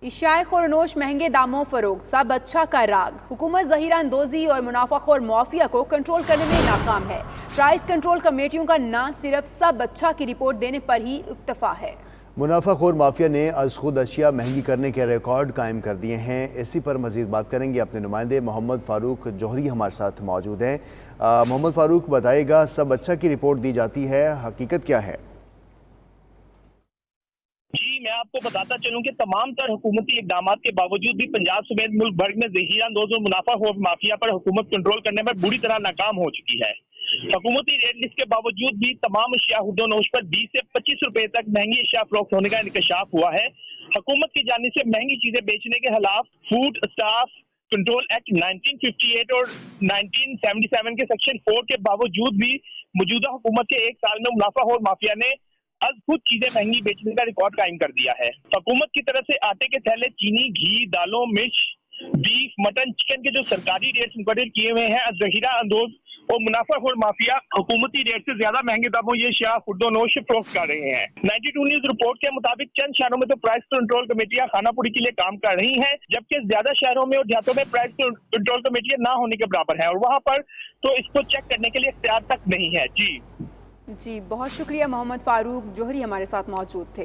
इशाए खुरनोश महंगे दामों फरोख्त सब अच्छा का राग। हुकूमत ज़हीरा अंदोज़ी और मुनाफाखोर माफिया को कंट्रोल करने में नाकाम है। प्राइस कंट्रोल कमेटियों का ना सिर्फ सब अच्छा की रिपोर्ट देने पर ही इक्तफा है। मुनाफाखोर माफिया ने अज खुद अशिया महंगी करने के रिकॉर्ड कायम कर दिए हैं। इसी पर मजीद बात करेंगे अपने नुमाइंदे मोहम्मद फ़ारूक जौहरी हमारे साथ मौजूद हैं। मोहम्मद फ़ारूक बताइएगा, सब अच्छा की रिपोर्ट दी जाती है, हकीकत क्या है? मैं आपको बताता चलूं कि तमाम तर हुकूमती इकदाम के बावजूद भी पंजाब समेत मुल्क भर में ज़हीरा अंदोज़ और मुनाफाखोर माफिया पर हुकूमत कंट्रोल करने में बुरी तरह नाकाम हो चुकी है। हुकूमती रेट लिस्ट के बावजूद भी तमाम अशिया हुद्दोनोश पर 20 से 25 रुपए तक महंगी अशिया फरोख्त होने का इंकशाफ हुआ है। हुकूमत की जानिब से महंगी चीजें बेचने के खिलाफ फूड स्टाफ कंट्रोल एक्ट 1958 और 1977 के सेक्शन 4 के बावजूद भी मौजूदा हुकूमत के एक साल में मुनाफाखोर माफिया ने आज खुद चीजें महंगी बेचने का रिकॉर्ड कायम कर दिया है। हुकूमत की तरफ से आटे के थैले, चीनी, घी, दालों, मिर्च, बीफ, मटन, चिकन के जो सरकारी रेट्स मुकर्रर किए हुए हैं, ज़हीरा अंदोज और मुनाफाखोर माफिया हुकूमती रेट से ज्यादा महंगे दामों ये अशिया खुर्दोनोश फरोख्त कर रहे हैं। 92 न्यूज रिपोर्ट के मुताबिक चंद शहरों में तो प्राइस कंट्रोल कमेटियां खानापुरी के लिए काम कर रही हैं, जबकि ज्यादा शहरों में और देहातों में प्राइस कंट्रोल कमेटियां ना होने के बराबर है और वहां पर तो इसको चेक करने के लिए इख्तियार तक नहीं है। जी, बहुत शुक्रिया मोहम्मद फ़ारूक जौहरी हमारे साथ मौजूद थे।